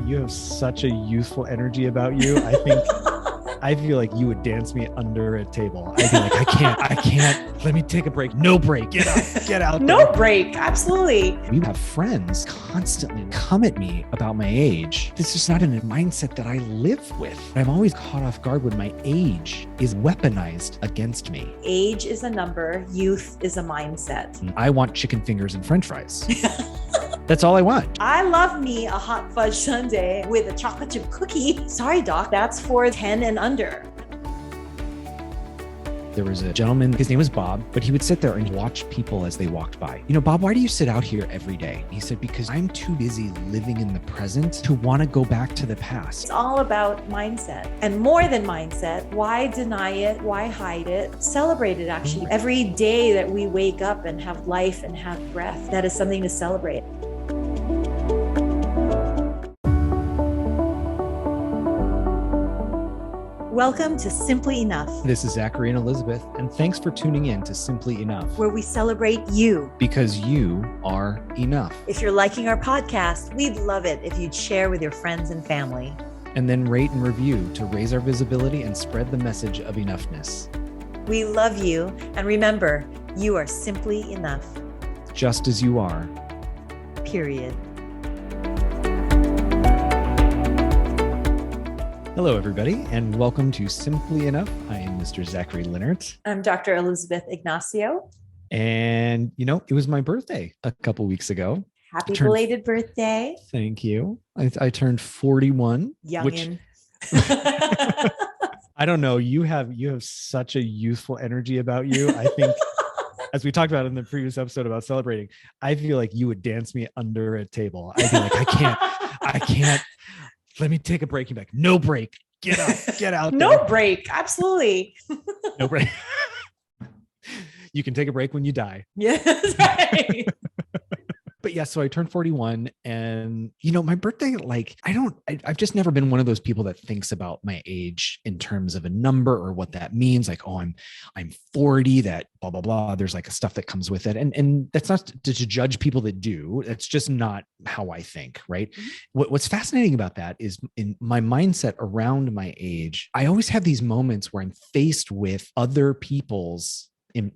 You have such a youthful energy about you. I feel like you would dance me under a table. I'd be like, I can't. Let me take a break. No break. Get out. No break. Absolutely. We have friends constantly come at me about my age. This is not a mindset that I live with. I'm always caught off guard when my age is weaponized against me. Age is a number. Youth is a mindset. I want chicken fingers and French fries. That's all I want. I love me a hot fudge sundae with a chocolate chip cookie. Sorry, doc, that's for 10 and under. There was a gentleman, his name was Bob, but he would sit there and watch people as they walked by. You know, Bob, why do you sit out here every day? He said, because I'm too busy living in the present to want to go back to the past. It's all about mindset. And more than mindset, why deny it? Why hide it? Celebrate it, actually. Every day that we wake up and have life and have breath, that is something to celebrate. Welcome to Simply Enough. This is Zachary and Elizabeth, and thanks for tuning in to Simply Enough. Where we celebrate you. Because you are enough. If you're liking our podcast, we'd love it if you'd share with your friends and family. And then rate and review to raise our visibility and spread the message of enoughness. We love you, and remember, you are simply enough. Just as you are. Period. Hello, everybody, and welcome to Simply Enough. I am Mr. Zachary Leonard. I'm Dr. Elizabeth Ignacio. And, you know, it was my birthday a couple weeks ago. Happy belated birthday. Thank you. I turned 41. Youngin'. I don't know. You have such a youthful energy about you. I think, as we talked about in the previous episode about celebrating, I feel like you would dance me under a table. I'd be like, I can't. Let me take a break. You're like, no break. Get out. No there. break. Absolutely. No break. You can take a break when you die. Yes. Right. But yeah, so I turned 41 and, you know, my birthday, like, I've just never been one of those people that thinks about my age in terms of a number or what that means. Like, oh, I'm 40, that blah, blah, blah. There's like stuff that comes with it. And that's not to judge people that do. That's just not how I think, right? Mm-hmm. What's fascinating about that is in my mindset around my age, I always have these moments where I'm faced with other people's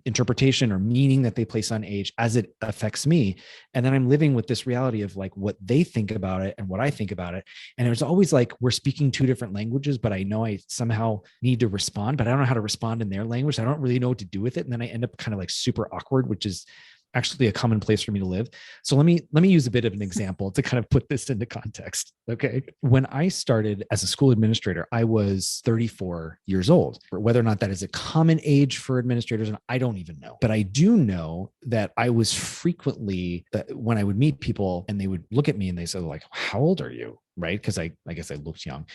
interpretation or meaning that they place on age as it affects me. And then I'm living with this reality of like what they think about it and what I think about it. And it's always like we're speaking two different languages, but I know I somehow need to respond, but I don't know how to respond in their language. I don't really know what to do with it. And then I end up kind of like super awkward, which is actually a common place for me to live. So let me use a bit of an example to kind of put this into context. Okay. When I started as a school administrator, I was 34 years old. Whether or not that is a common age for administrators, and I don't even know. But I do know that I was frequently, when I would meet people and they would look at me and they said like, how old are you? Right? Because I guess I looked young.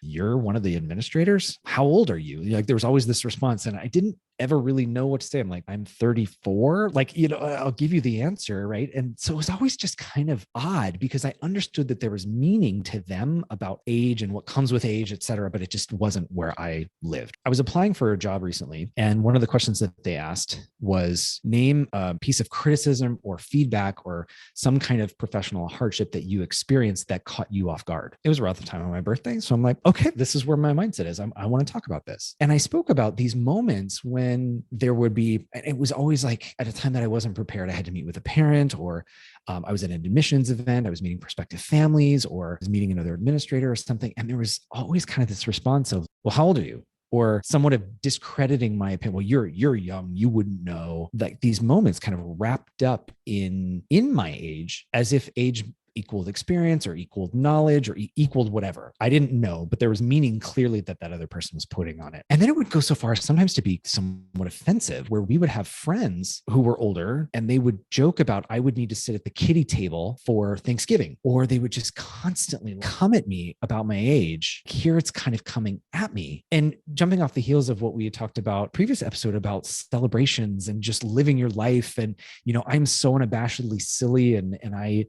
You're one of the administrators? How old are you? Like there was always this response and I didn't ever really know what to say. I'm like, I'm 34. Like, you know, I'll give you the answer. Right. And so it was always just kind of odd because I understood that there was meaning to them about age and what comes with age, et cetera, but it just wasn't where I lived. I was applying for a job recently. And one of the questions that they asked was name a piece of criticism or feedback or some kind of professional hardship that you experienced that caught you off guard. It was around the time of my birthday. So I'm like, okay, this is where my mindset is. I want to talk about this. And I spoke about these moments when there would be, and it was always like at a time that I wasn't prepared, I had to meet with a parent or I was at an admissions event, I was meeting prospective families or I was meeting another administrator or something. And there was always kind of this response of, well, how old are you? Or somewhat of discrediting my opinion. Well, you're young, you wouldn't know. Like these moments kind of wrapped up in my age as if age equaled experience or equaled knowledge or equaled whatever. I didn't know, but there was meaning clearly that other person was putting on it. And then it would go so far as sometimes to be somewhat offensive, where we would have friends who were older and they would joke about, I would need to sit at the kiddie table for Thanksgiving, or they would just constantly come at me about my age. Here it's kind of coming at me. And jumping off the heels of what we had talked about previous episode about celebrations and just living your life. And, you know, I'm so unabashedly silly and I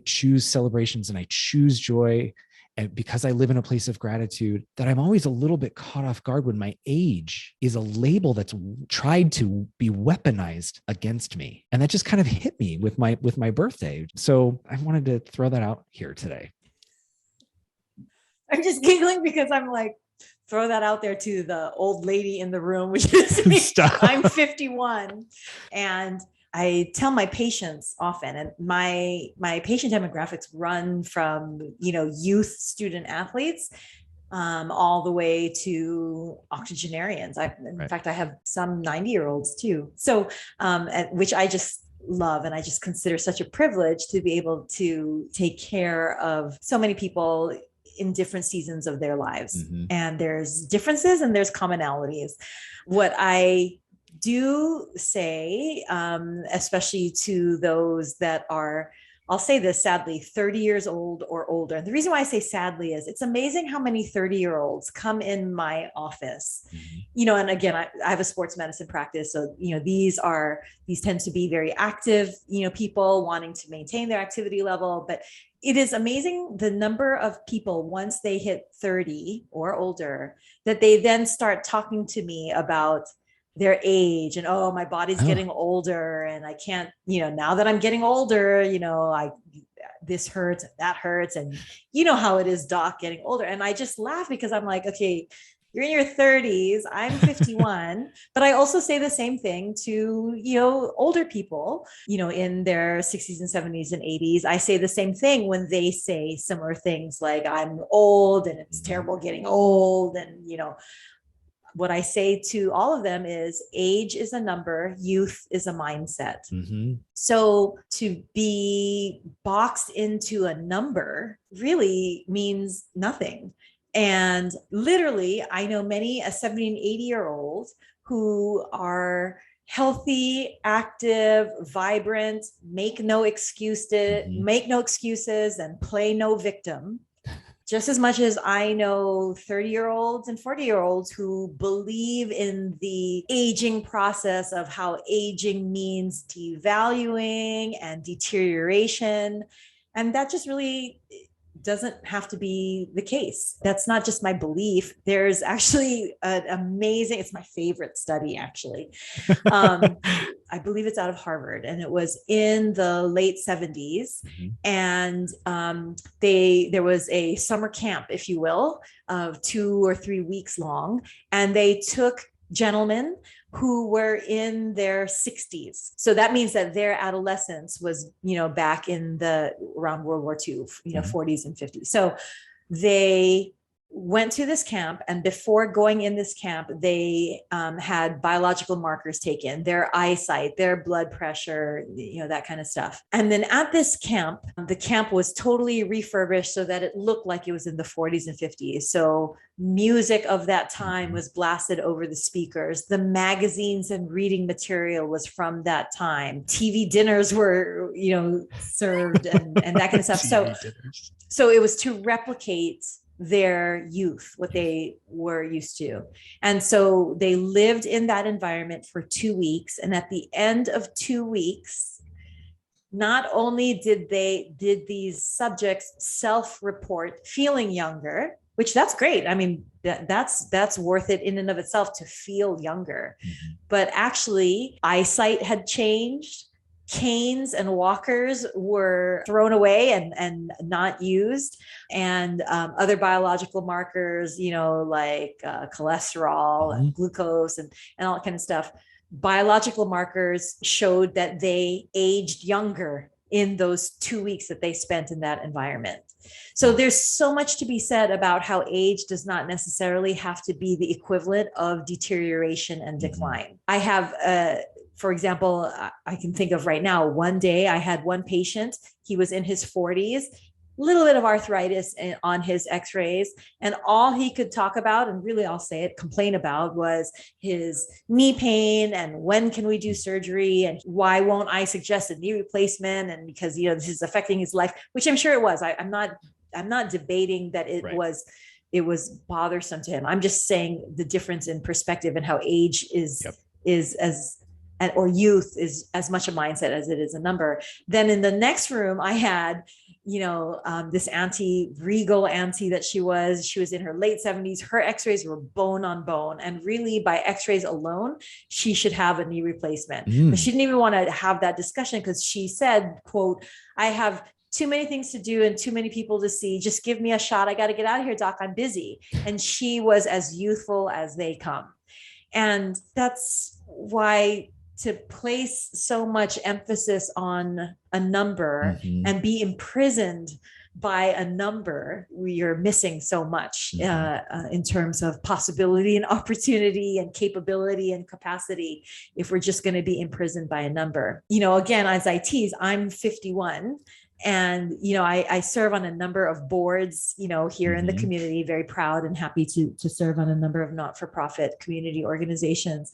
choose celebrations and I choose joy and because I live in a place of gratitude that I'm always a little bit caught off guard when my age is a label that's tried to be weaponized against me. And that just kind of hit me with my birthday. So I wanted to throw that out here today. I'm just giggling because I'm like, throw that out there to the old lady in the room, which is me. I'm 51. And I tell my patients often, and my patient demographics run from, youth student athletes, all the way to octogenarians. In fact, I have some 90-year-olds too. So, which I just love. And I just consider such a privilege to be able to take care of so many people in different seasons of their lives. Mm-hmm. And there's differences and there's commonalities. What I do say, especially to those that are, I'll say this sadly, 30 years old or older. And the reason why I say sadly is it's amazing how many 30-year-olds come in my office, mm-hmm. And again, I have a sports medicine practice. So, these tend to be very active, people wanting to maintain their activity level, but it is amazing the number of people once they hit 30 or older that they then start talking to me about their age and, oh, my body's getting older and I can't, now that I'm getting older, this hurts, that hurts. And you know how it is, doc, getting older. And I just laugh because I'm like, okay, you're in your 30s, I'm 51, but I also say the same thing to, older people, in their 60s and 70s and 80s. I say the same thing when they say similar things like I'm old and it's terrible getting old. And, what I say to all of them is age is a number, youth is a mindset. Mm-hmm. So to be boxed into a number really means nothing. And literally, I know many a 70 and 80-year-old who are healthy, active, vibrant, make no excuses, and play no victim. Just as much as I know 30-year-olds and 40-year-olds who believe in the aging process of how aging means devaluing and deterioration. And that just really doesn't have to be the case. That's not just my belief. There's actually an amazing, it's my favorite study actually. I believe it's out of Harvard and it was in the late 70s. Mm-hmm. And there was a summer camp, if you will, of 2 or 3 weeks long. And they took gentlemen who were in their 60s. So that means that their adolescence was, back in around World War II, 40s and 50s. So they went to this camp, and before going in this camp, they had biological markers taken, their eyesight, their blood pressure, that kind of stuff. And then at this camp, the camp was totally refurbished so that it looked like it was in the 40s and 50s. So music of that time was blasted over the speakers. The magazines and reading material was from that time. TV dinners were, served and that kind of stuff. So it was to replicate their youth, what they were used to. And so they lived in that environment for 2 weeks. And at the end of 2 weeks, not only did these subjects self-report feeling younger, which that's great. I mean, that's worth it in and of itself to feel younger, but actually eyesight had changed. Canes and walkers were thrown away and not used. And other biological markers, like cholesterol and glucose and all that kind of stuff. Biological markers showed that they aged younger in those 2 weeks that they spent in that environment. So there's so much to be said about how age does not necessarily have to be the equivalent of deterioration and decline. I have for example, I can think of right now, one day I had one patient, he was in his 40s, little bit of arthritis on his x-rays. And all he could talk about, and really I'll say it, complain about, was his knee pain and when can we do surgery and why won't I suggest a knee replacement? And because, this is affecting his life, which I'm sure it was. I'm not debating that it was bothersome to him. I'm just saying the difference in perspective and how age is or youth is as much a mindset as it is a number. Then in the next room, I had, this regal auntie that she was in her late 70s. Her x-rays were bone on bone. And really by x-rays alone, she should have a knee replacement. But she didn't even want to have that discussion because she said, quote, I have too many things to do and too many people to see. Just give me a shot. I got to get out of here, doc. I'm busy. And she was as youthful as they come. And that's why to place so much emphasis on a number and be imprisoned by a number, we are missing so much in terms of possibility and opportunity and capability and capacity if we're just going to be imprisoned by a number. You know, again, as I tease, I'm 51. And, you know, I serve on a number of boards, you know, here in the community, very proud and happy to serve on a number of not-for-profit community organizations.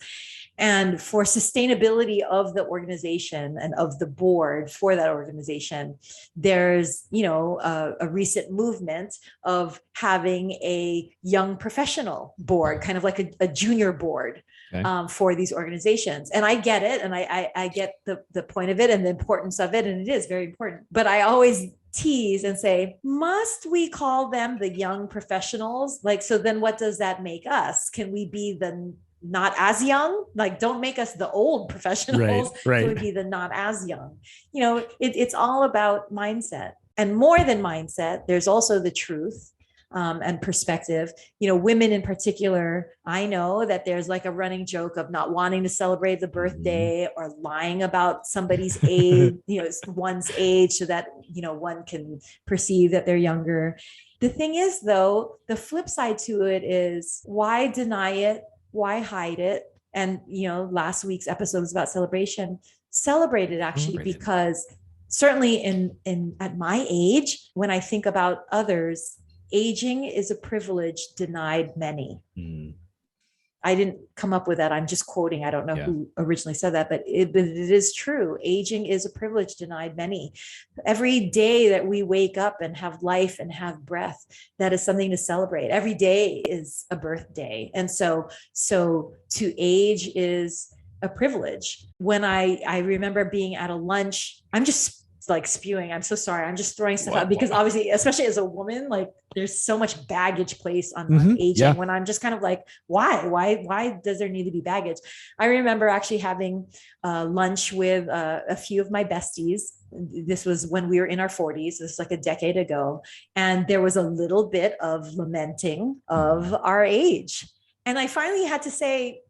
And for sustainability of the organization and of the board for that organization, there's, you know, a recent movement of having a young professional board, kind of like a junior board. Okay. For these organizations. And I get it. And I get the point of it and the importance of it. And it is very important. But I always tease and say, must we call them the young professionals? Like, so then what does that make us? Can we be the not as young? Like, don't make us the old professionals. Right. Can we be the not as young? You know, it's all about mindset. And more than mindset, there's also the truth. And perspective. You know, women in particular, I know that there's like a running joke of not wanting to celebrate the birthday or lying about somebody's age, you know, one's age so that, you know, one can perceive that they're younger. The thing is, though, the flip side to it is, why deny it? Why hide it? And, you know, last week's episode was about celebration. Celebrate it actually, because certainly in at my age, when I think about others, aging is a privilege denied many. I didn't come up with that. I'm just quoting. I don't know who originally said that, but it is true. Aging is a privilege denied many. Every day that we wake up and have life and have breath, that is something to celebrate. Every day is a birthday. And so to age is a privilege. When I remember being at a lunch, I'm just like spewing. I'm so sorry. I'm just throwing stuff out because obviously, especially as a woman, like there's so much baggage placed on aging when I'm just kind of like, why does there need to be baggage? I remember actually having lunch with a few of my besties. This was when we were in our 40s. This was like a decade ago. And there was a little bit of lamenting of our age. And I finally had to say,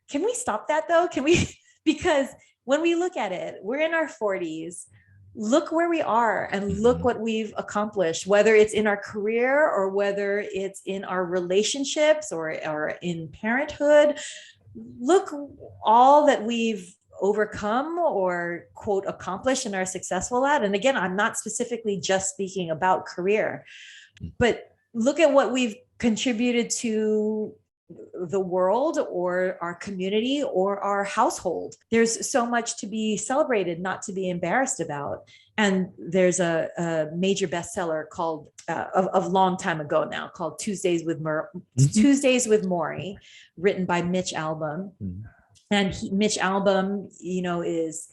can we stop that though? Can we? Because when we look at it, we're in our 40s. Look where we are and look what we've accomplished, whether it's in our career or whether it's in our relationships or in parenthood. Look all that we've overcome or quote accomplished and are successful at. And again, I'm not specifically just speaking about career, but look at what we've contributed to the world or our community or our household. There's so much to be celebrated, not to be embarrassed about. And there's a major bestseller called of long time ago now called Tuesdays with Maury, written by Mitch Albom. And Mitch Albom, you know, is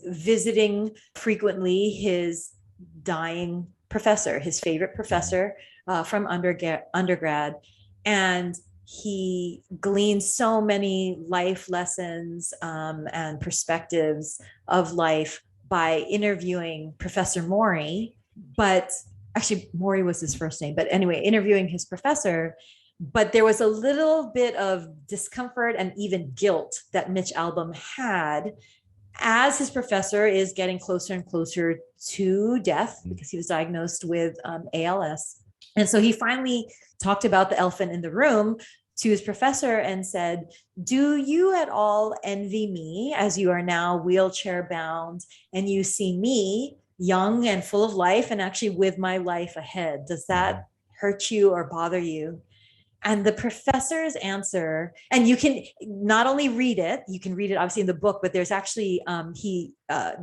visiting frequently his dying professor, his favorite professor from undergrad. And he gleans so many life lessons and perspectives of life by interviewing Professor Maury. But actually, Maury was his first name. But anyway, interviewing his professor. But there was a little bit of discomfort and even guilt that Mitch Albom had as his professor is getting closer and closer to death because he was diagnosed with ALS. And so he finally talked about the elephant in the room to his professor and said, do you at all envy me as you are now wheelchair bound and you see me young and full of life and actually with my life ahead? Does that hurt you or bother you? And the professor's answer, and you can not only read it, you can read it obviously in the book, but there's actually, he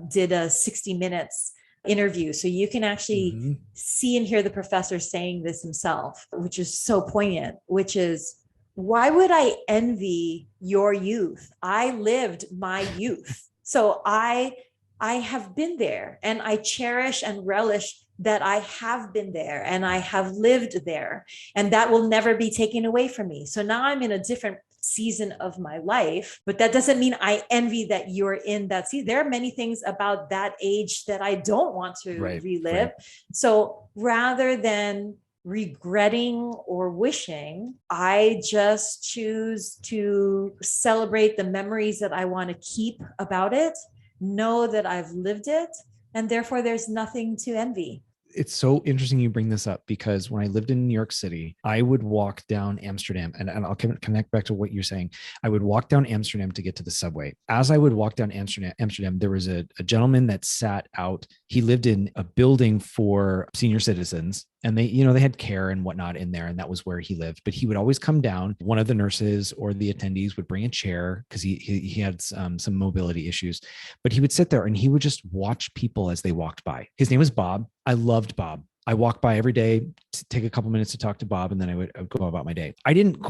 did a 60 minutes interview. So you can actually see and hear the professor saying this himself, which is so poignant, which is, why would I envy your youth? I lived my youth. So I have been there and I cherish and relish that I have been there and I have lived there, and that will never be taken away from me. So now I'm in a different season of my life, but that doesn't mean I envy that you're in that season. There are many things about that age that I don't want to relive. So rather than regretting or wishing, I just choose to celebrate the memories that I want to keep about it, know that I've lived it, and therefore there's nothing to envy. It's so interesting you bring this up, because when I lived in New York City, I would walk down Amsterdam, and I'll connect back to what you're saying. I would walk down Amsterdam to get to the subway. As I would walk down Amsterdam, there was a gentleman that sat out. He lived in a building for senior citizens, and they had care and whatnot in there, and that was where he lived. But he would always come down. One of the nurses or the attendees would bring a chair because he had some mobility issues, but he would sit there and he would just watch people as they walked by. His name was Bob. I loved Bob. I walked by every day to take a couple minutes to talk to Bob, and then I would go about my day. I didn't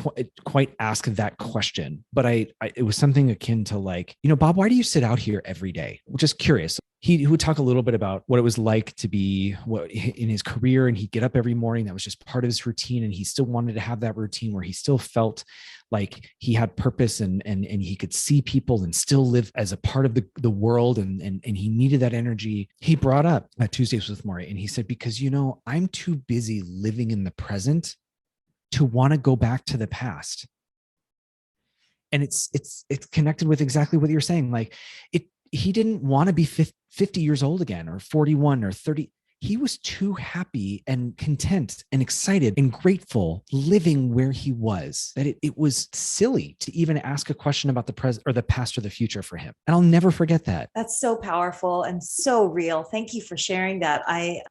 quite ask that question, but it was something akin to like, Bob, why do you sit out here every day? Just curious. He would talk a little bit about what it was like to be in his career, and he'd get up every morning. That was just part of his routine. And he still wanted to have that routine where he still felt like he had purpose and he could see people and still live as a part of the world. And he needed that energy. He brought up Tuesdays with Maury, and he said, because, I'm too busy living in the present to want to go back to the past. And it's connected with exactly what you're saying. Like he didn't want to be 50 years old again, or 41 or 30. He was too happy and content and excited and grateful living where he was, that it was silly to even ask a question about the present or the past or the future for him. And I'll never forget that. That's so powerful and so real. Thank you for sharing that.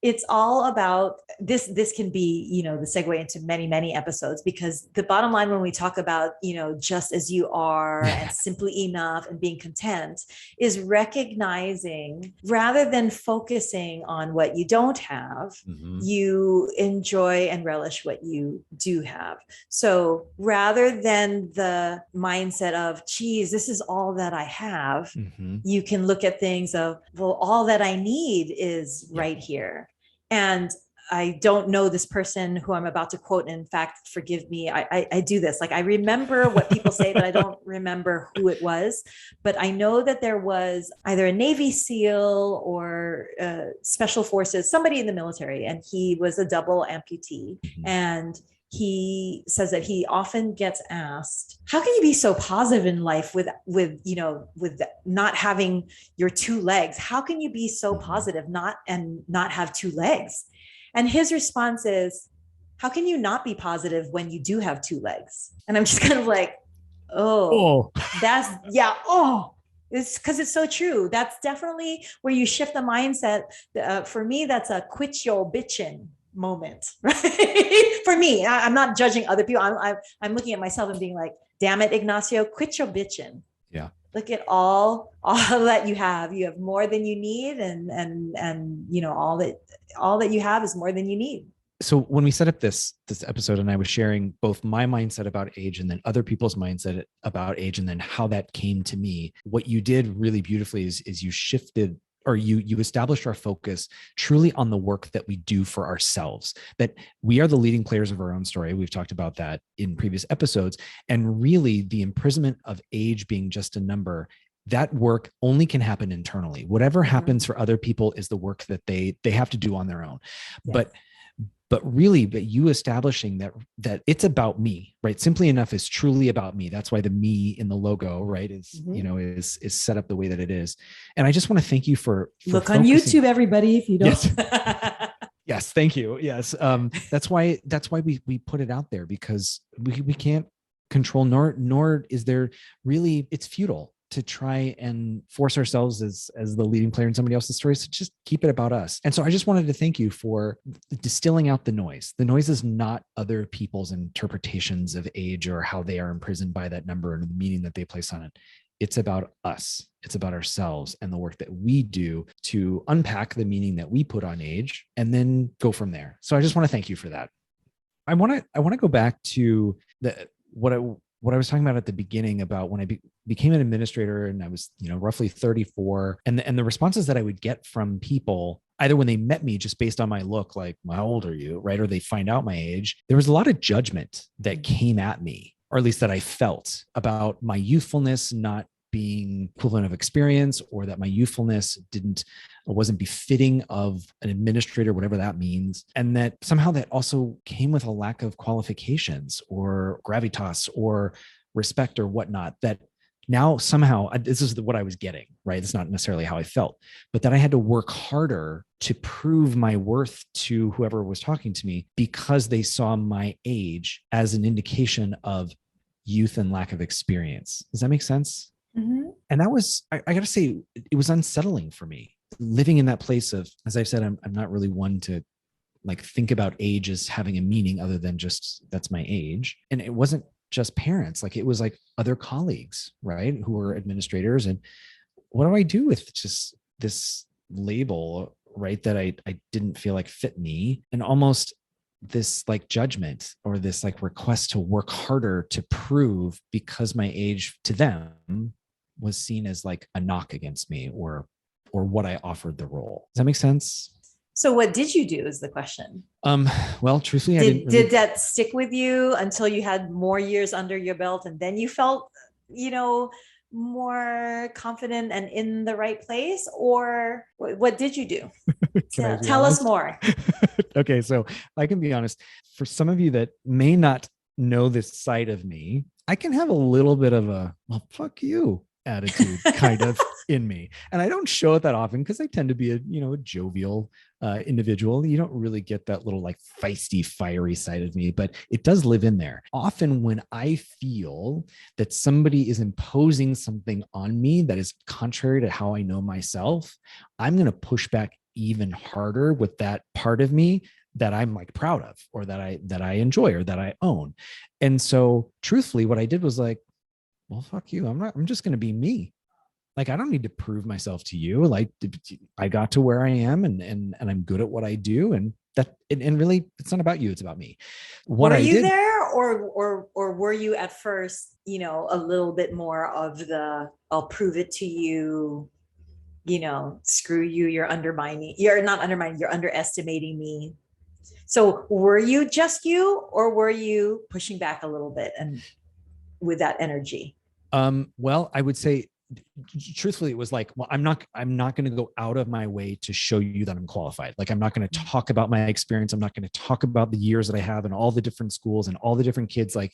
It's all about this. This can be, the segue into many, many episodes, because the bottom line, when we talk about, just as you are and simply enough and being content, is recognizing, rather than focusing on what you don't have, you enjoy and relish what you do have. So rather than the mindset of, geez, this is all that I have, you can look at things of, well, all that I need is right here. And I don't know this person who I'm about to quote. In fact, forgive me. I do this. Like, I remember what people say, but I don't remember who it was. But I know that there was either a Navy SEAL or special forces, somebody in the military, and he was a double amputee. And he says that he often gets asked, how can you be so positive in life with not having your two legs? How can you be so positive and not have two legs? And his response is, how can you not be positive when you do have two legs? And I'm just kind of like, it's because it's so true. That's definitely where you shift the mindset. For me, that's a quit your bitching moment, right? For me, I'm not judging other people. I'm looking at myself and being like, damn it, Ignacio, quit your bitching. Yeah. Look at all that you have. You have more than you need, and all that you have is more than you need. So when we set up this episode, and I was sharing both my mindset about age and then other people's mindset about age, and then how that came to me, what you did really beautifully is you shifted, or you established our focus truly on the work that we do for ourselves, that we are the leading players of our own story. We've talked about that in previous episodes. And really, the imprisonment of age being just a number, that work only can happen internally. Whatever happens for other people is the work that they have to do on their own. Yes. But you establishing that it's about me, right? Simply Enough is truly about me. That's why the me in the logo, right, is set up the way that it is. And I just want to thank you for look on YouTube, everybody, if you don't. Yes. Yes, thank you. Yes, that's why we put it out there, because we can't control, nor is there really. It's futile to try and force ourselves as the leading player in somebody else's story. So just keep it about us. And so I just wanted to thank you for distilling out the noise. The noise is not other people's interpretations of age or how they are imprisoned by that number and the meaning that they place on it. It's about us. It's about ourselves and the work that we do to unpack the meaning that we put on age and then go from there. So I just want to thank you for that. I want to go back to what I was talking about at the beginning about when I became an administrator, and I was, roughly 34, and the responses that I would get from people, either when they met me just based on my look, like, how old are you? Right. Or they find out my age. There was a lot of judgment that came at me. or at least that I felt about my youthfulness not being equivalent of experience, or that my youthfulness wasn't befitting of an administrator, whatever that means. And that somehow that also came with a lack of qualifications or gravitas or respect or whatnot, that now somehow this is what I was getting, right? It's not necessarily how I felt, but that I had to work harder to prove my worth to whoever was talking to me because they saw my age as an indication of youth and lack of experience. Does that make sense? Mm-hmm. And that was, I got to say, it was unsettling for me living in that place of, as I've said, I'm not really one to like think about age as having a meaning other than just that's my age. And it wasn't just parents, like it was like other colleagues, right, who were administrators. And what do I do with just this label, right, that I didn't feel like fit me, and almost this like judgment or this like request to work harder to prove because my age to them was seen as like a knock against me or what I offered the role. Does that make sense? So what did you do is the question. Well, truthfully, did that stick with you until you had more years under your belt and then you felt, more confident and in the right place? Or what did you do? Tell us more. Okay, so I can be honest. For some of you that may not know this side of me, I can have a little bit of a, well, fuck you attitude kind of in me. And I don't show it that often because I tend to be a jovial individual. You don't really get that little like feisty, fiery side of me, but it does live in there. Often when I feel that somebody is imposing something on me that is contrary to how I know myself, I'm going to push back even harder with that part of me that I'm like proud of, or that I enjoy, or that I own. And so truthfully, what I did was like, well, fuck you. I'm just going to be me. Like, I don't need to prove myself to you. Like, I got to where I am and I'm good at what I do. And really, it's not about you. It's about me. Were you there or were you at first, a little bit more of the, I'll prove it to you, screw you. You're undermining, you're not undermining, you're underestimating me. So were you just you, or were you pushing back a little bit and with that energy? Well, I would say truthfully, it was like, well, I'm not going to go out of my way to show you that I'm qualified. Like, I'm not going to talk about my experience. I'm not going to talk about the years that I have and all the different schools and all the different kids. Like,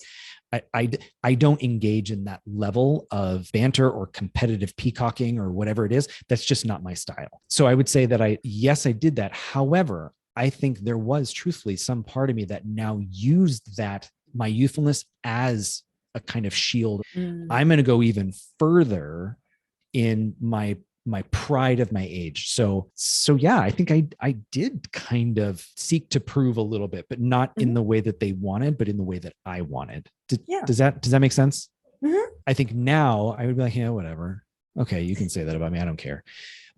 I don't engage in that level of banter or competitive peacocking or whatever it is. That's just not my style. So I would say that yes, I did that. However, I think there was truthfully some part of me that now used that, my youthfulness, as a kind of shield. I'm going to go even further in my pride of my age. So yeah, I think I did kind of seek to prove a little bit, but not in the way that they wanted, but in the way that I wanted. Does that make sense? Mm-hmm. I think now I would be like, yeah, whatever. Okay, you can say that about me. I don't care.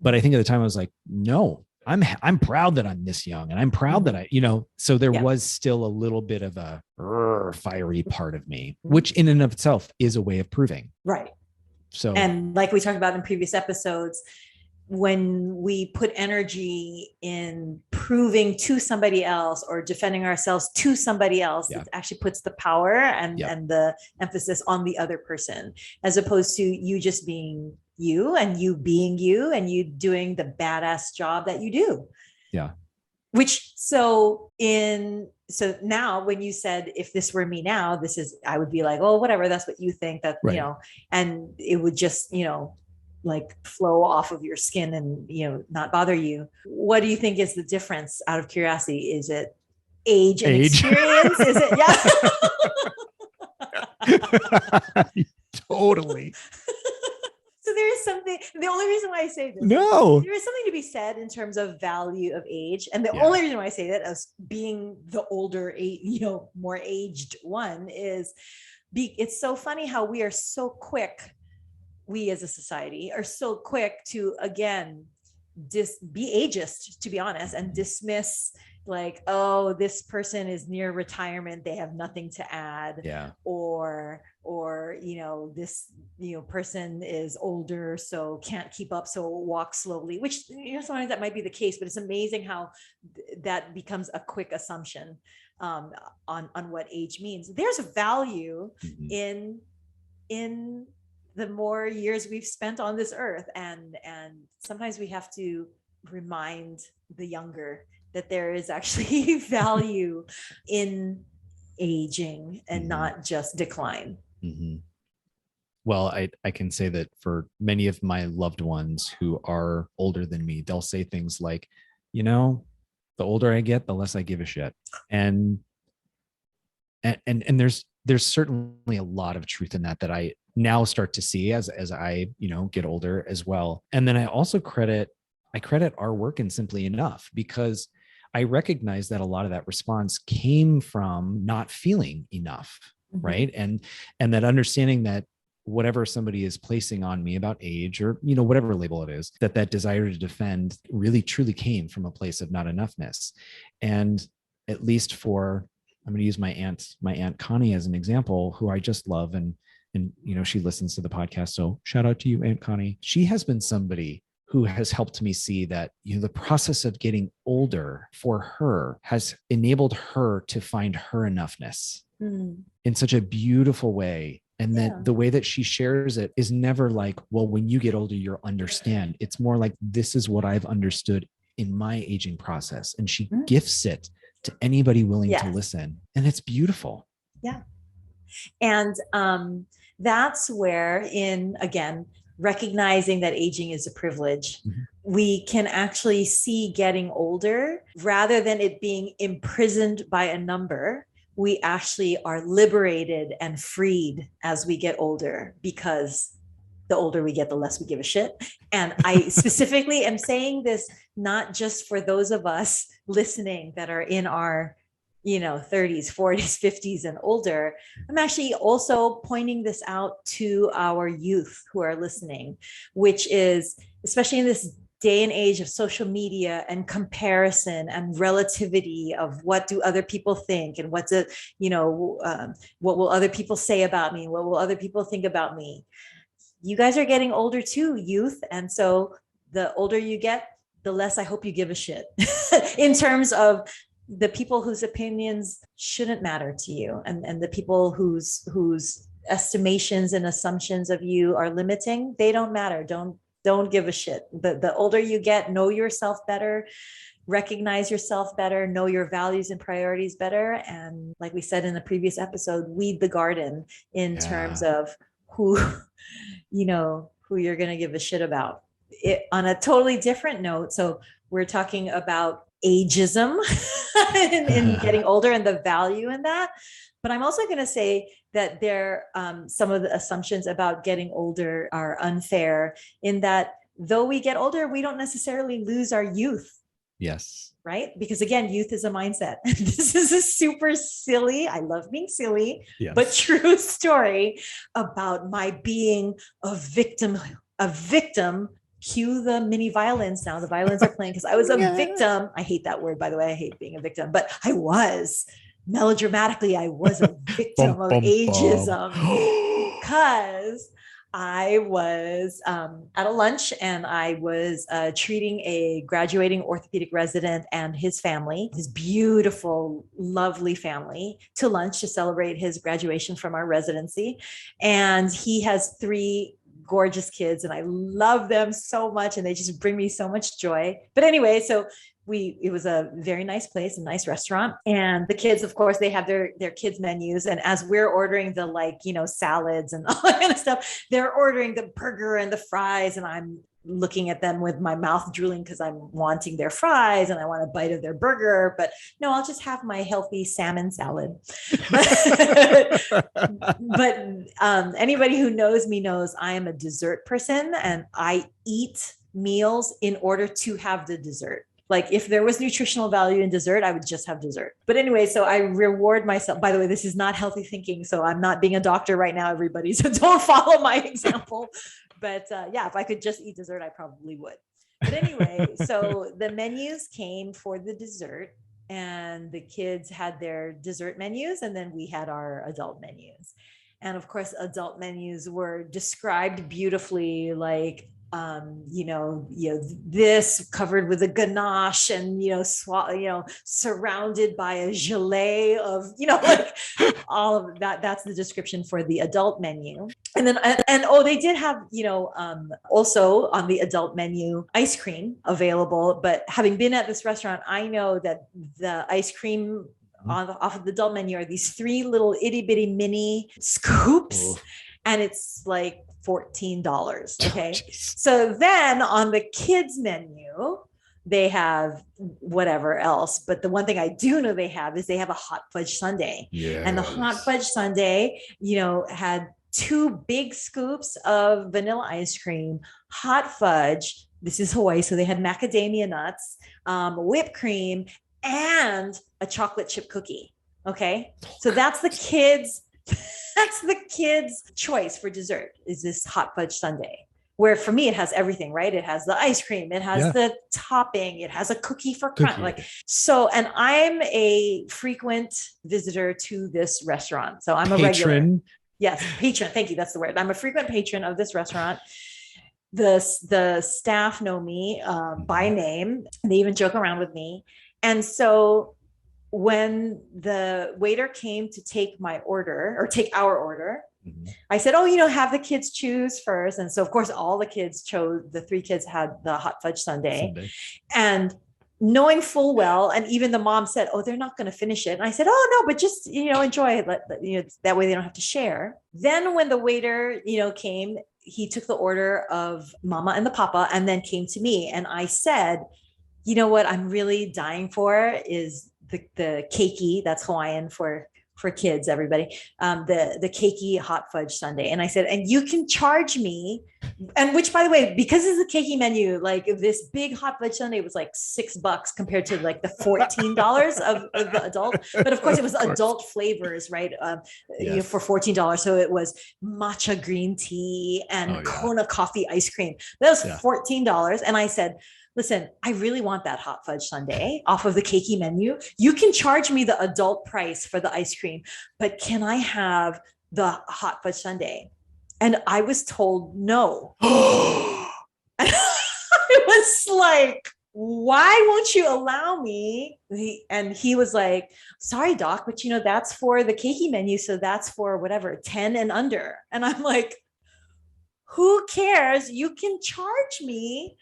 But I think at the time I was like, no, I'm proud that I'm this young, and I'm proud that so there was still a little bit of a fiery part of me, which in and of itself is a way of proving. Right. So, and like we talked about in previous episodes, when we put energy in proving to somebody else or defending ourselves to somebody else, it actually puts the power and the emphasis on the other person, as opposed to you just being you and you being you and you doing the badass job that you do. Yeah. So now when you said, if this were me now, I would be like, oh, whatever, that's what you think, that, and it would just, like flow off of your skin and, not bother you. What do you think is the difference, out of curiosity? Is it age and experience? Is it? Yeah. Totally. So there is something, the only reason why I say this, there is something to be said in terms of value of age. And the only reason why I say that, as being the older, more aged one, is it's so funny how we are so quick, we as a society are so quick to, again, be ageist, to be honest, and dismiss, like, oh, this person is near retirement, they have nothing to add. Or this person is older, so can't keep up, so walk slowly, which sometimes that might be the case, but it's amazing how that becomes a quick assumption. on what age means. There's value in the more years we've spent on this earth, and sometimes we have to remind the younger that there is actually value in aging and not just decline. Well, I can say that for many of my loved ones who are older than me, they'll say things like, you know, the older I get, the less I give a shit. And there's certainly a lot of truth in that I now start to see as I, get older as well. And then I also credit our work in Simply Enough, because I recognize that a lot of that response came from not feeling enough. Right. And that understanding that whatever somebody is placing on me about age, or, whatever label it is, that desire to defend really truly came from a place of not enoughness. And at least I'm going to use my aunt Connie as an example, who I just love. And she listens to the podcast. So shout out to you, Aunt Connie. She has been somebody who has helped me see that, the process of getting older for her has enabled her to find her enoughness in such a beautiful way. And that the way that she shares it is never like, well, when you get older, you'll understand. It's more like, this is what I've understood in my aging process. And she gifts it to anybody willing to listen. And it's beautiful. Yeah. And that's where, again, recognizing that aging is a privilege, we can actually see getting older, rather than it being imprisoned by a number, we actually are liberated and freed as we get older, because the older we get, the less we give a shit. And I specifically am saying this not just for those of us listening that are in our 30s, 40s, 50s and older. I'm actually also pointing this out to our youth who are listening, which is, especially in this day and age of social media and comparison and relativity of what do other people think, and what will other people say about me? What will other people think about me? You guys are getting older too, youth. And so the older you get, the less I hope you give a shit in terms of the people whose opinions shouldn't matter to you, and the people whose estimations and assumptions of you are limiting. They don't matter. Don't give a shit. The older you get, know yourself better, recognize yourself better, know your values and priorities better. And like we said in the previous episode, weed the garden in terms of who you're going to give a shit about. On a totally different note. So we're talking about ageism in getting older and the value in that. But I'm also going to say that some of the assumptions about getting older are unfair, in that though we get older, we don't necessarily lose our youth. Yes. Right? Because again, youth is a mindset. This is a super silly, I love being silly, but true story about my being a victim. Cue the mini violins now. The violins are playing, because I was a victim. I hate that word, by the way. I hate being a victim, but I was melodramatically, I was a victim of ageism, because I was at a lunch, and I was treating a graduating orthopedic resident and his family, his beautiful, lovely family, to lunch to celebrate his graduation from our residency. And he has 3 gorgeous kids, and I love them so much, and they just bring me so much joy. But anyway, so it was a very nice place, a nice restaurant. And the kids, of course, they have their kids menus. And as we're ordering the salads and all that kind of stuff, they're ordering the burger and the fries. And I'm looking at them with my mouth drooling, because I'm wanting their fries and I want a bite of their burger. But no, I'll just have my healthy salmon salad. But anybody who knows me knows I am a dessert person, and I eat meals in order to have the dessert. Like if there was nutritional value in dessert, I would just have dessert. But anyway, so I reward myself. By the way, this is not healthy thinking. So I'm not being a doctor right now, everybody. So don't follow my example. But if I could just eat dessert, I probably would. But anyway, so the menus came for the dessert, and the kids had their dessert menus, and then we had our adult menus. And of course, adult menus were described beautifully, like this covered with a ganache and, surrounded by a gelée of, like all of that. That's the description for the adult menu. And then, they did have, also on the adult menu, ice cream available. But having been at this restaurant, I know that the ice cream off of the adult menu are these 3 little itty bitty mini scoops. Oh. And it's like $14. Okay. Oh, so then on the kids menu, they have whatever else. But the one thing I do know they have is they have a hot fudge sundae. Yes. And the hot fudge sundae, had 2 big scoops of vanilla ice cream, hot fudge. This is Hawaii. So they had macadamia nuts, whipped cream, and a chocolate chip cookie. Okay. So that's the kids. That's the kids' choice for dessert, is this hot fudge sundae, where for me, it has everything, right? It has the ice cream, it has the topping, it has a cookie for crunch. And I'm a frequent visitor to this restaurant. So I'm a regular. Yes, patron. Thank you. That's the word. I'm a frequent patron of this restaurant. The staff know me by name. They even joke around with me. And so when the waiter came to take our order, I said, have the kids choose first. And so of course, all the kids chose, the 3 kids had the hot fudge sundae. And knowing full well, and even the mom said, they're not going to finish it. And I said, no, but just, enjoy it. That way they don't have to share. Then when the waiter, came, he took the order of mama and the papa and then came to me. And I said, what I'm really dying for is the keiki, that's Hawaiian for kids, everybody, the keiki hot fudge sundae. And I said, and you can charge me, and which, by the way, because it's a keiki menu, like this big hot fudge sundae was like $6 compared to like the $14 of the adult. But of course it was adult flavors, right? Yes. For $14. So it was matcha green tea and Kona coffee ice cream. That was $14. And I said, listen, I really want that hot fudge sundae off of the keiki menu. You can charge me the adult price for the ice cream, but can I have the hot fudge sundae? And I was told no. I was like, why won't you allow me? And he was like, sorry, doc, but that's for the keiki menu. So that's for whatever, 10 and under. And I'm like, who cares? You can charge me.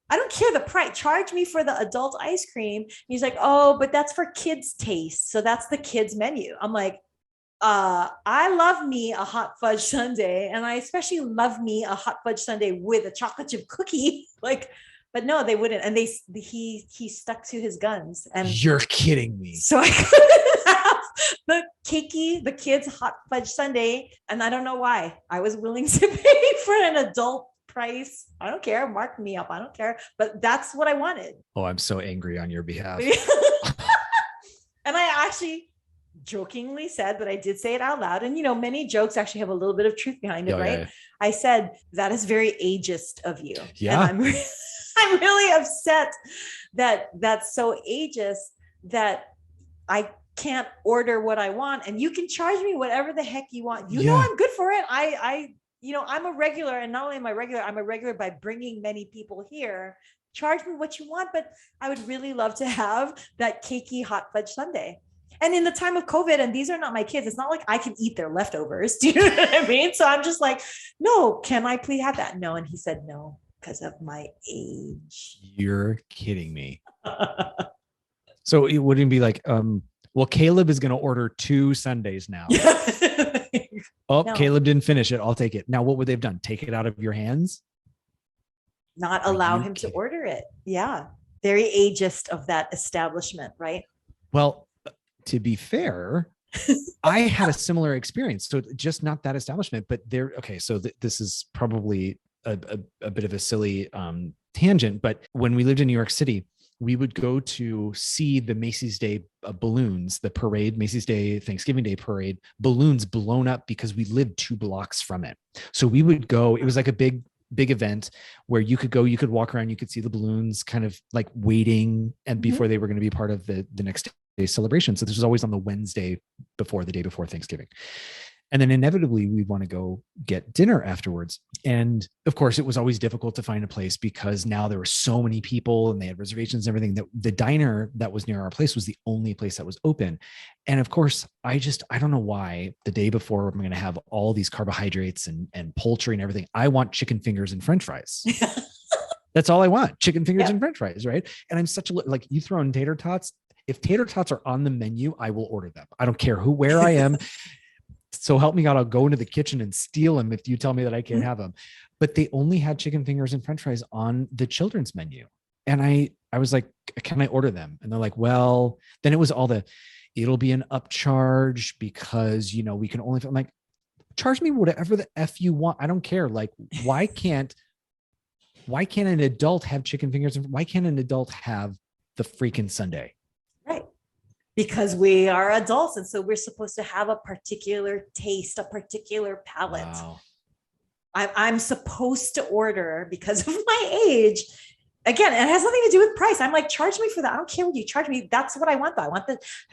I don't care the price. Charge me for the adult ice cream. And he's like, but that's for kids' taste. So that's the kids' menu. I'm like, I love me a hot fudge sundae, and I especially love me a hot fudge sundae with a chocolate chip cookie. But no, they wouldn't. And he stuck to his guns. And you're kidding me. So I couldn't have the kids' hot fudge sundae, and I don't know why. I was willing to pay for an adult price. I don't care. Mark me up. I don't care. But that's what I wanted. Oh, I'm so angry on your behalf. And I actually jokingly said, but I did say it out loud. And, many jokes actually have a little bit of truth behind it, right? Yeah. I said, that is very ageist of you. Yeah. And I'm really upset that that's so ageist that I can't order what I want. And you can charge me whatever the heck you want. You know, I'm good for it. I'm a regular, and not only am I regular, I'm a regular by bringing many people here. Charge me what you want, but I would really love to have that keiki hot fudge sundae. And in the time of COVID, and these are not my kids, it's not like I can eat their leftovers. Do you know what I mean? So I'm just like, no, can I please have that? No. And he said no, because of my age. You're kidding me. So it wouldn't be like, well, Caleb is going to order 2 sundaes now. No. Caleb didn't finish it. I'll take it. Now, what would they have done? Take it out of your hands? Not allow him to order it. Yeah. Very ageist of that establishment, right? Well, to be fair, I had a similar experience. So just not that establishment, but there. Okay. So this is probably a bit of a silly tangent, but when we lived in New York City, we would go to see the Macy's Day balloons, the parade, Macy's Day, Thanksgiving Day parade, balloons blown up because we lived 2 blocks from it. So we would go, it was like a big event where you could go, you could walk around, you could see the balloons kind of like waiting and before they were going to be part of the next day's celebration. So this was always on the Wednesday before the day before Thanksgiving. And then inevitably we'd want to go get dinner afterwards. And of course, it was always difficult to find a place because now there were so many people and they had reservations and everything, that the diner that was near our place was the only place that was open. And of course, I don't know why the day before I'm going to have all these carbohydrates and poultry and everything, I want chicken fingers and French fries. That's all I want. Chicken fingers and French fries. Right. And I'm such a, like, you throw in tater tots. If tater tots are on the menu, I will order them. I don't care where I am. So help me God, I'll go into the kitchen and steal them if you tell me that I can't have them. But they only had chicken fingers and French fries on the children's menu. And I was like, can I order them? And they're like, well, then it was it'll be an upcharge because, we can only, I'm like, charge me whatever the F you want. I don't care. Like, why can't an adult have chicken fingers? And why can't an adult have the freaking sundae? Right. Because we are adults. And so we're supposed to have a particular taste, a particular palate. Wow. I'm supposed to order because of my age. Again, it has nothing to do with price. I'm like, charge me for that. I don't care what you charge me. That's what I want though. I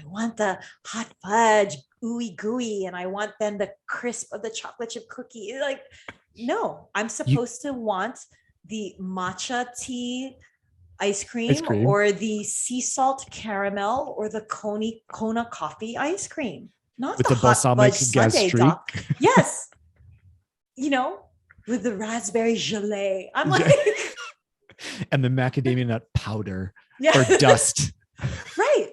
want the hot fudge, ooey gooey. And I want then the crisp of the chocolate chip cookie. Like, no, I'm supposed to want the matcha tea ice cream or the sea salt caramel or the Kona coffee ice cream, not with the hot fudge sundae, doc. Yes. With the raspberry gelée. I'm like, and the macadamia nut powder or dust. Right.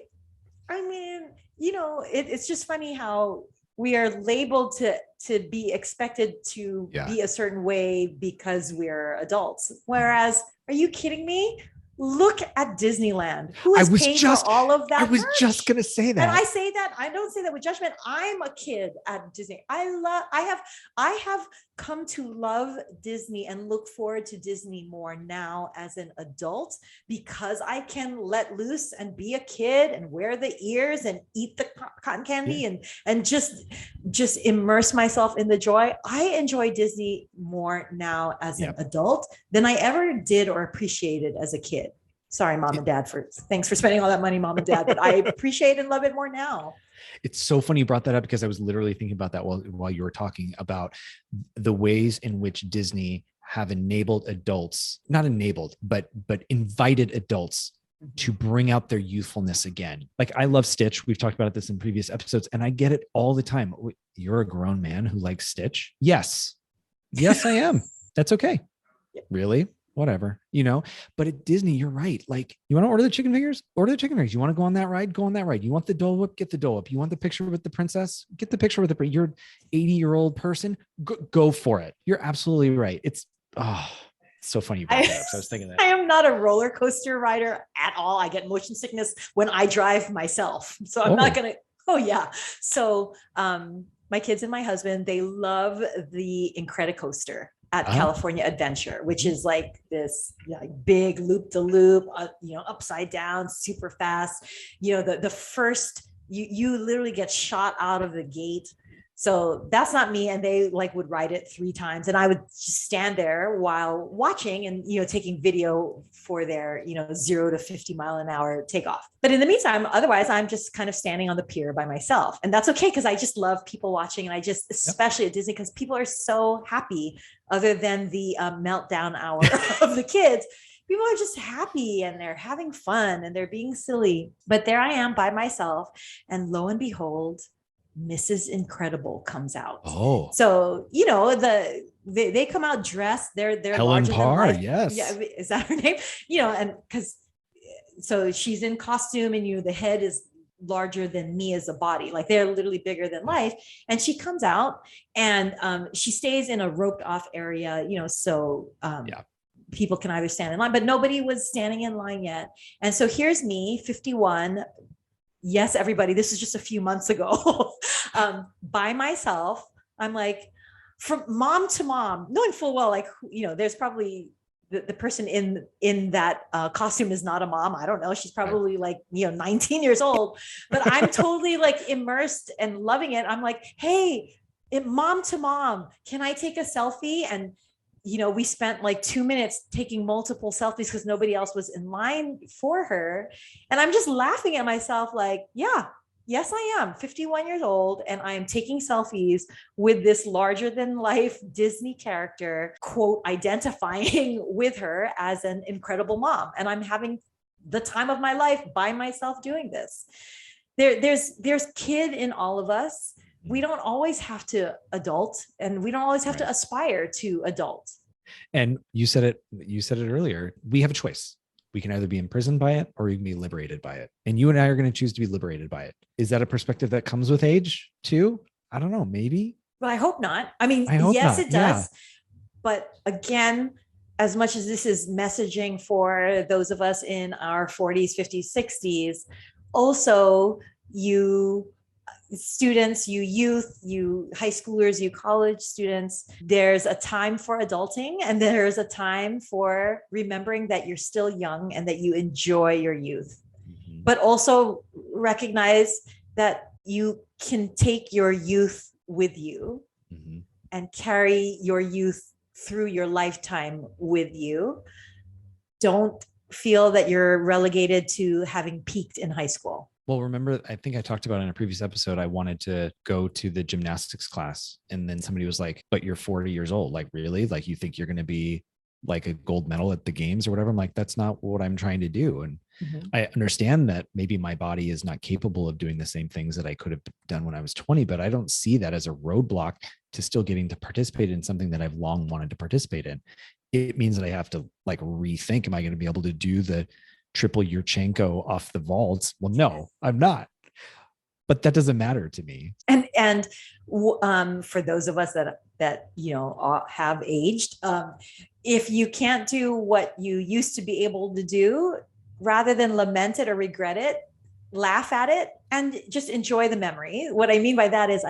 I mean, it's just funny how we are labeled to be expected to be a certain way because we're adults. Whereas, are you kidding me? Look at Disneyland. Who is paying for all of that? I was just going to say that. And I say that, I don't say that with judgment. I'm a kid at Disney. I have come to love Disney and look forward to Disney more now as an adult because I can let loose and be a kid and wear the ears and eat the cotton candy and just immerse myself in the joy. I enjoy Disney more now as an adult than I ever did or appreciated as a kid. Sorry, mom and dad, thanks for spending all that money, mom and dad, but I appreciate and love it more now. It's so funny you brought that up because I was literally thinking about that while you were talking about the ways in which Disney have enabled adults, not enabled, but invited adults to bring out their youthfulness again. Like, I love Stitch. We've talked about this in previous episodes, and I get it all the time. You're a grown man who likes Stitch? Yes, I am. That's okay. Really? Whatever, but at Disney, you're right. Like, you want to order the chicken fingers? Order the chicken fingers. You want to go on that ride? Go on that ride. You want the Dole Whip? Get the Dole Whip. You want the picture with the princess? Get the picture with you're 80-year-old person. Go for it. You're absolutely right. It's so funny you brought that up. So I was thinking that. I am not a roller coaster rider at all. I get motion sickness when I drive myself. So I'm not going to, So my kids and my husband, they love the Incredicoaster at California Adventure, which is like this big loop-de-loop, upside down, super fast. The first, you literally get shot out of the gate. So that's not me. And they would ride it 3 times. And I would just stand there while watching and, taking video for their, 0 to 50 mile an hour takeoff. But in the meantime, otherwise, I'm just kind of standing on the pier by myself. And that's okay, because I just love people watching. And I just, especially at Disney, because people are so happy, other than the meltdown hour of the kids. People are just happy and they're having fun and they're being silly. But there I am by myself. And lo and behold, Mrs. Incredible comes out. Oh, so they come out dressed. They're Helen Parr. Yes, is that her name? And so she's in costume, and the head is larger than me as a body. Like, they're literally bigger than life. And she comes out, and she stays in a roped off area. People can either stand in line, but nobody was standing in line yet. And so here's me, 51. Yes, everybody, this is just a few months ago, by myself. I'm like, from mom to mom, knowing full well, there's probably the person in that costume is not a mom. I don't know. She's probably 19 years old, but I'm totally immersed and loving it. I'm like, hey, mom to mom, can I take a selfie? And we spent 2 minutes taking multiple selfies because nobody else was in line for her. And I'm just laughing at myself, Yes, I am 51 years old, and I am taking selfies with this larger than life Disney character, quote, identifying with her as an incredible mom. And I'm having the time of my life by myself doing this. There's kid in all of us. We don't always have to adult, and we don't always have to aspire to adult. And you said it earlier. We have a choice. We can either be imprisoned by it or we can be liberated by it. And you and I are going to choose to be liberated by it. Is that a perspective that comes with age too? I don't know, maybe. Well, I hope not. I mean, yes, it does. Yeah. But again, as much as this is messaging for those of us in our 40s, 50s, 60s, also you students, you youth, you high schoolers, you college students, there's a time for adulting and there's a time for remembering that you're still young and that you enjoy your youth, but also recognize that you can take your youth with you and carry your youth through your lifetime with you. Don't feel that you're relegated to having peaked in high school. Well, remember, I think I talked about in a previous episode, I wanted to go to the gymnastics class. And then somebody was like, but you're 40 years old. Like, really? Like, you think you're going to be like a gold medal at the games or whatever? I'm like, that's not what I'm trying to do. And I understand that maybe my body is not capable of doing the same things that I could have done when I was 20, but I don't see that as a roadblock to still getting to participate in something that I've long wanted to participate in. It means that I have to like rethink, am I going to be able to do the triple Yurchenko off the vaults? Well, no, I'm not. But that doesn't matter to me. And for those of us that you know have aged, if you can't do what you used to be able to do, rather than lament it or regret it, laugh at it and just enjoy the memory. What I mean by that is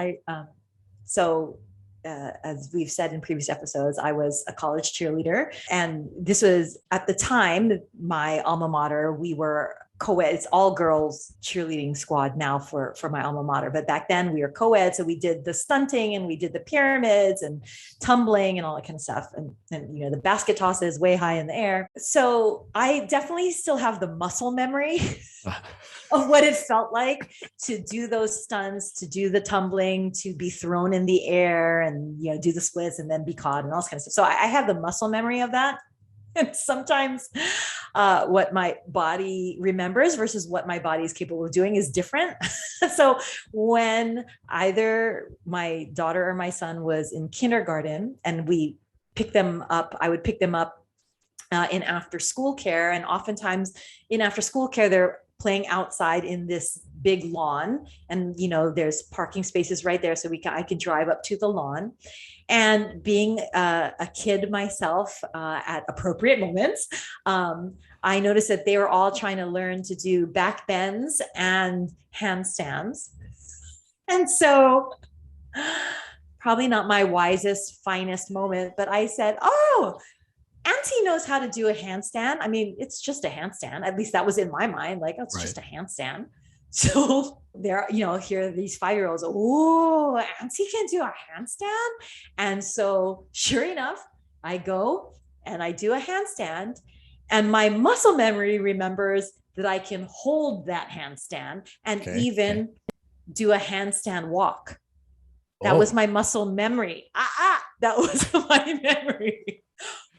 as we've said in previous episodes, I was a college cheerleader. And this was at the time, my alma mater, we were co-ed. It's all girls cheerleading squad now for my alma mater. But back then we were co-ed. So we did the stunting and we did the pyramids and tumbling and all that kind of stuff. And you know, the basket toss is way high in the air. So I definitely still have the muscle memory of what it felt like to do those stunts, to do the tumbling, to be thrown in the air and, you know, do the splits and then be caught and all this kind of stuff. So I have the muscle memory of that. And sometimes what my body remembers versus what my body is capable of doing is different. So when either my daughter or my son was in kindergarten and we picked them up, I would pick them up in after school care. And oftentimes in after school care, they're playing outside in this big lawn, and you know there's parking spaces right there, so I could drive up to the lawn. And being a kid myself, at appropriate moments, I noticed that they were all trying to learn to do back bends and handstands. And so, probably not my wisest, finest moment, but I said, "Oh, Auntie knows how to do a handstand. I mean, it's just a handstand." At least that was in my mind. Like, oh, it's just a handstand. So there, you know, here are these 5-year-olds. Oh, Auntie can do a handstand. And so sure enough, I go and I do a handstand, and my muscle memory remembers that I can hold that handstand and even do a handstand walk. That was my muscle memory. That was my memory.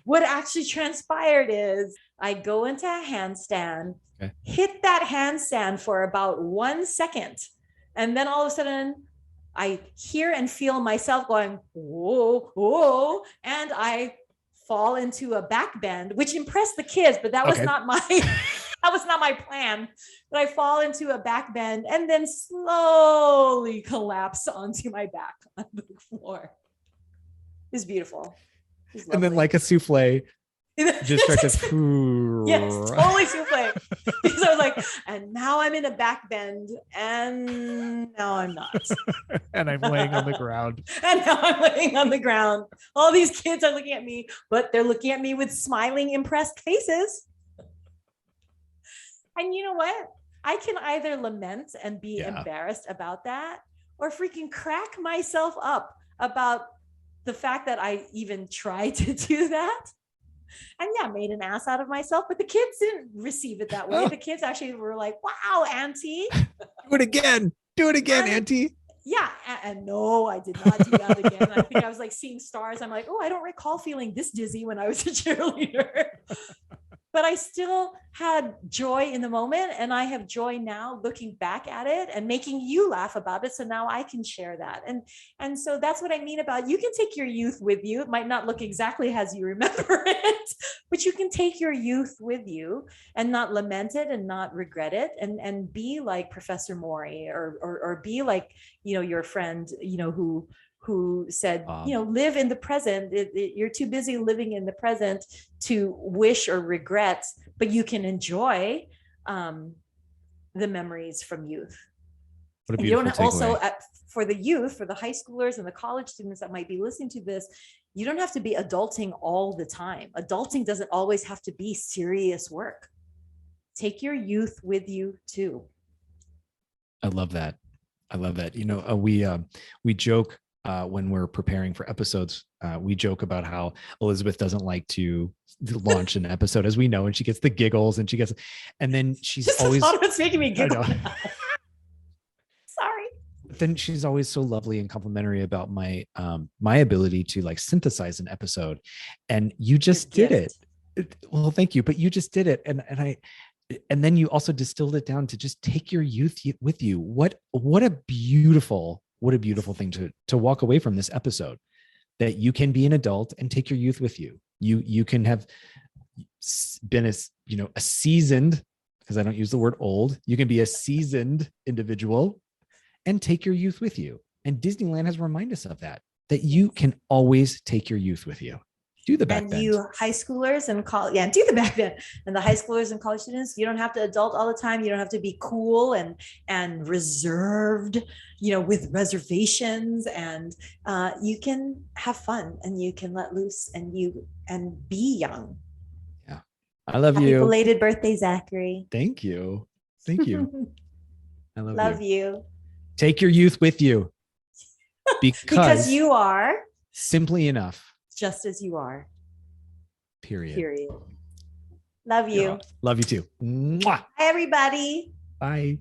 What actually transpired is I go into a handstand, hit that handstand for about 1 second. And then all of a sudden I hear and feel myself going, whoa, whoa. And I fall into a back bend, which impressed the kids, but that was not my, that was not my plan. But I fall into a back bend and then slowly collapse onto my back on the floor. It was beautiful. And then like a souffle, just start to yes, totally souffle. Because I was like, and now I'm in a back bend, and now I'm not. And I'm laying on the ground. And now I'm laying on the ground. All these kids are looking at me, but they're looking at me with smiling, impressed faces. And you know what? I can either lament and be embarrassed about that, or freaking crack myself up about the fact that I even tried to do that. And made an ass out of myself, but the kids didn't receive it that way. The kids actually were like, wow, Auntie. Do it again. Do it again, Auntie. Yeah. And no, I did not do that again. I think I was like seeing stars. I'm like, oh, I don't recall feeling this dizzy when I was a cheerleader. But I still had joy in the moment, and I have joy now looking back at it and making you laugh about it. So now I can share that. And so that's what I mean about, you can take your youth with you. It might not look exactly as you remember it, but you can take your youth with you and not lament it and not regret it, and be like Professor Maury, or be like, your friend, who said, live in the present. You're too busy living in the present to wish or regret, but you can enjoy the memories from youth. What a beautiful takeaway. Also, for the youth, for the high schoolers and the college students that might be listening to this, you don't have to be adulting all the time. Adulting doesn't always have to be serious work. Take your youth with you too. I love that. We joke when we're preparing for episodes, we joke about how Elizabeth doesn't like to launch an episode, as we know, and she gets the giggles, and then she's just always, it's making me giggle. Sorry. Then she's always so lovely and complimentary about my ability to like synthesize an episode, and you just did it. Well, thank you, but you just did it, and then you also distilled it down to just take your youth with you. What a beautiful thing to walk away from this episode, that you can be an adult and take your youth with you. You can have been a seasoned, because I don't use the word old. You can be a seasoned individual and take your youth with you. And Disneyland has reminded us of that you can always take your youth with you. Do the back bend. And you high schoolers and college, do the back bend. And the high schoolers and college students, you don't have to adult all the time. You don't have to be cool and reserved, with reservations. And you can have fun, and you can let loose, and be young. Yeah, I love Happy you. Belated birthday, Zachary. Thank you. I love you. Take your youth with you, because you are simply enough. Just as you are. Period. Love you. Yeah. Love you too. Mwah. Hi, everybody. Bye.